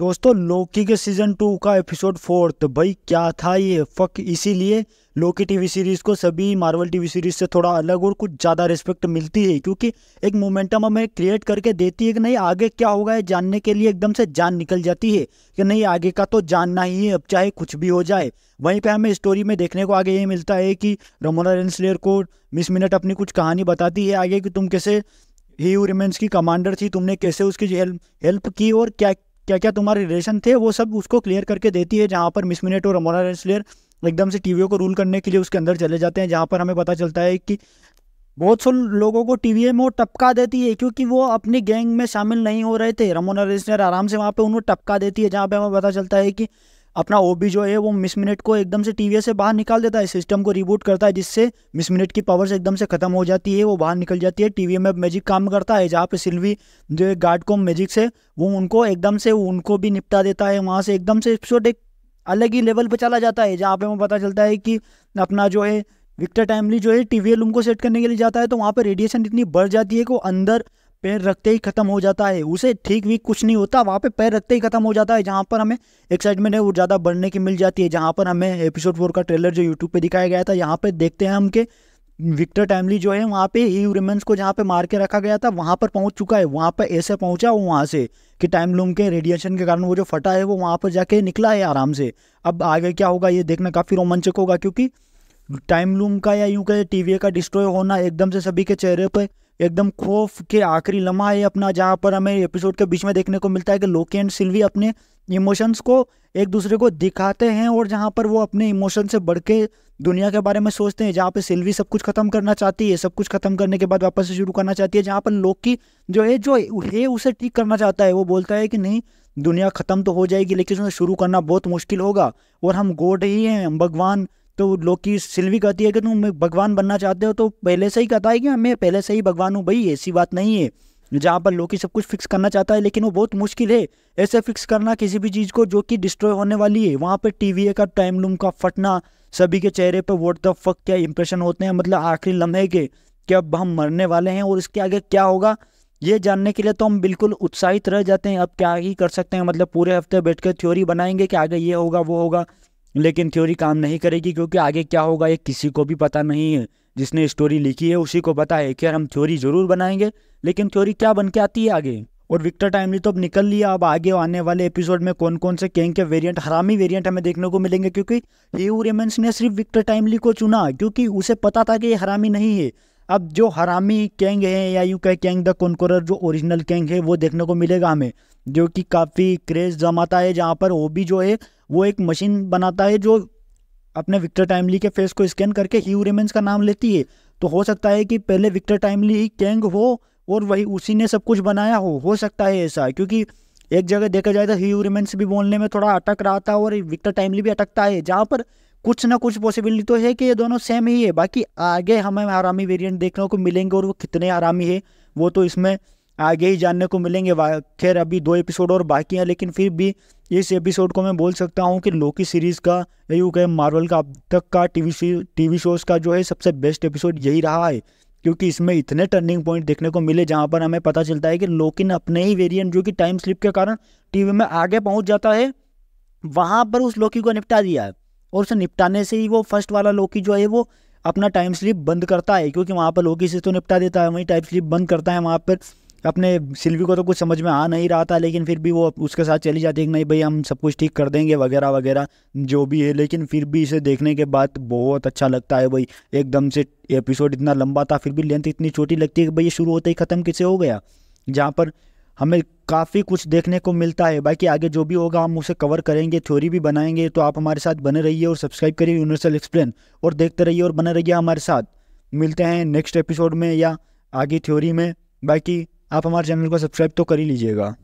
दोस्तों लोकी के सीजन 2 का एपिसोड 4 तो भाई क्या था ये फक। इसीलिए लोकी टीवी सीरीज को सभी मार्वल टीवी सीरीज से थोड़ा अलग और कुछ ज़्यादा रिस्पेक्ट मिलती है, क्योंकि एक मोमेंटम हमें क्रिएट करके देती है कि नहीं आगे क्या होगा है जानने के लिए एकदम से जान निकल जाती है कि नहीं आगे का तो जानना ही है, अब चाहे कुछ भी हो जाए। वहीं पे हमें स्टोरी में देखने को आगे ये मिलता है कि रमोना रेंसलेयर को मिस मिनट अपनी कुछ कहानी बताती है आगे कि तुम कैसे ही हू रिमेंस की कमांडर थी, तुमने कैसे उसकी हेल्प की और क्या क्या क्या तुम्हारे रिलेशन थे, वो सब उसको क्लियर करके देती है। जहाँ पर मिस मिनट और रमोना रेंसलेयर एकदम से टीवीओ को रूल करने के लिए उसके अंदर चले जाते हैं, जहाँ पर हमें पता चलता है कि बहुत से लोगों को टीवीए में वो टपका देती है क्योंकि वो अपनी गैंग में शामिल नहीं हो रहे थे। रमोना रेंसलेयर आराम से वहाँ पे उन्हें टपका देती है, जहाँ पे हमें पता चलता है कि अपना ओबी जो है वो मिस मिनट को एकदम से टीवीए से बाहर निकाल देता है, सिस्टम को रिबूट करता है, जिससे मिस मिनट की पावर्स एकदम से खत्म हो जाती है, वो बाहर निकल जाती है। टीवीए में मैजिक काम करता है, जहाँ पे सिल्वी जो है गार्ड को मैजिक से वो उनको एकदम से उनको भी निपटा देता है। वहाँ से एकदम से एपिसोड एक अलग ही लेवल पे चला जाता है, जहाँ पे हमें पता चलता है कि अपना जो है विक्टर टाइमली जो है टीवीए लूम को सेट करने के लिए जाता है, तो वहाँ पे रेडिएशन इतनी बढ़ जाती है कि वो अंदर पैर रखते ही खत्म हो जाता है। उसे ठीक भी कुछ नहीं होता, वहाँ पे पैर रखते ही खत्म हो जाता है। जहाँ पर हमें एक्साइटमेंट है वो ज़्यादा बढ़ने की मिल जाती है। जहाँ पर हमें एपिसोड 4 का ट्रेलर जो यूट्यूब पे दिखाया गया था, यहाँ पे देखते हैं हम कि विक्टर टाइमली जो है वहाँ पे ही रिमेंस को जहाँ पे मार के रखा गया था वहाँ पर पहुँच चुका है। वहाँ पर ऐसे पहुँचा वो वहाँ से कि टाइम लूम के रेडिएशन के कारण वो जो फटा है वो वहाँ पर जाके निकला है आराम से। अब आगे क्या होगा ये देखना काफ़ी रोमांचक होगा, क्योंकि टाइम लूम का या यूं कहे टीवीए का डिस्ट्रॉय होना एकदम से सभी के चेहरे पर एकदम खौफ के आखिरी लम्हा है अपना, जहाँ पर हमें एपिसोड के बीच में देखने को मिलता है कि लोकी एंड सिल्वी अपने इमोशंस को एक दूसरे को दिखाते हैं, और जहाँ पर वो अपने इमोशन से बढ़ के दुनिया के बारे में सोचते हैं। जहाँ पे सिल्वी सब कुछ खत्म करना चाहती है, सब कुछ खत्म करने के बाद वापस से शुरू करना चाहती है, जहाँ पर लोकी जो है उसे ठीक करना चाहता है। वो बोलता है कि नहीं दुनिया खत्म तो हो जाएगी लेकिन उसे शुरू करना बहुत मुश्किल होगा, और हम गॉड ही हैं, हम भगवान। तो लोकी सिल्वी कहती है कि तुम भगवान बनना चाहते हो तो पहले से ही कहता है कि मैं पहले से ही भगवान हूँ। भाई ऐसी बात नहीं है। जहाँ पर लोकी सब कुछ फिक्स करना चाहता है लेकिन वो बहुत मुश्किल है ऐसे फिक्स करना किसी भी चीज़ को जो कि डिस्ट्रॉय होने वाली है। वहाँ पर टीवीए का टाइम लूम का फटना, सभी के चेहरे पर व्हाट द फक क्या इंप्रेशन होते हैं, मतलब आखिरी लम्हे के कि अब हम मरने वाले हैं और इसके आगे क्या होगा ये जानने के लिए तो हम बिल्कुल उत्साहित रह जाते हैं। अब क्या ही कर सकते हैं, मतलब पूरे हफ्ते बैठ कर थ्योरी बनाएंगे कि आगे ये होगा वो होगा, लेकिन थ्योरी काम नहीं करेगी क्योंकि आगे क्या होगा ये किसी को भी पता नहीं है। जिसने स्टोरी लिखी है उसी को पता है कि यार हम थ्योरी जरूर बनाएंगे, लेकिन थ्योरी क्या बन के आती है आगे। और विक्टर टाइमली तो अब निकल लिया, अब आगे आने वाले एपिसोड में कौन कौन से कैंग के वेरिएंट, हरामी वेरिएंट हमें देखने को मिलेंगे, क्योंकि ही हू रिमेंस ने सिर्फ विक्टर टाइमली को चुना क्योंकि उसे पता था कि ये हरामी नहीं है। अब जो हरामी कैंग है या यूं कहे कैंग द कॉन्करर जो ओरिजिनल कैंग है वो देखने को मिलेगा हमें, जो कि काफ़ी क्रेज जमाता है। जहाँ पर वो भी जो है वो एक मशीन बनाता है जो अपने विक्टर टाइमली के फेस को स्कैन करके ही हू रिमेंस का नाम लेती है। तो हो सकता है कि पहले विक्टर टाइमली ही कैंग हो और वही उसी ने सब कुछ बनाया हो सकता है ऐसा, क्योंकि एक जगह देखा जाए तो ही हू रिमेंस भी बोलने में थोड़ा अटक रहा था और विक्टर टाइमली भी अटकता है, जहाँ पर कुछ ना कुछ पॉसिबिलिटी तो है कि ये दोनों सेम ही है। बाकी आगे हमें हरामी वेरिएंट देखने को मिलेंगे और वो कितने हरामी है वो तो इसमें आगे ही जानने को मिलेंगे। खैर अभी 2 एपिसोड और बाकी हैं, लेकिन फिर भी इस एपिसोड को मैं बोल सकता हूँ कि लोकी सीरीज़ का यूँ कहे मार्वल का अब तक का टीवी शोज़ का जो है सबसे बेस्ट एपिसोड यही रहा है, क्योंकि इसमें इतने टर्निंग पॉइंट देखने को मिले जहाँ पर हमें पता चलता है कि लोकी ने अपने ही वेरिएंट जो कि टाइम स्लिप के कारण टीवी में आगे पहुँच जाता है, वहाँ पर उस लोकी को निपटा दिया है। और उसे निपटाने से ही वो फर्स्ट वाला लोकी जो है वो अपना टाइम स्लिप बंद करता है, क्योंकि वहाँ पर लोकी से तो निपटा देता है, वहीं टाइम स्लिप बंद करता है। वहाँ पर अपने सिल्वी को तो कुछ समझ में आ नहीं रहा था, लेकिन फिर भी वो उसके साथ चली जाती है कि नहीं भाई हम सब कुछ ठीक कर देंगे वगैरह वगैरह जो भी है। लेकिन फिर भी इसे देखने के बाद बहुत अच्छा लगता है भाई। एकदम से एपिसोड इतना लंबा था फिर भी लेंथ इतनी छोटी लगती है कि भाई ये शुरू होते ही ख़त्म कैसे हो गया, जहाँ पर हमें काफ़ी कुछ देखने को मिलता है। बाकी आगे जो भी होगा हम उसे कवर करेंगे, थ्योरी भी बनाएंगे। तो आप हमारे साथ बने रहिए और सब्सक्राइब करिए यूनिवर्सल एक्सप्लेन, और देखते रहिए और बने रहिए हमारे साथ। मिलते हैं नेक्स्ट एपिसोड में या आगे थ्योरी में। बाकी आप हमारे चैनल को सब्सक्राइब तो कर ही लीजिएगा।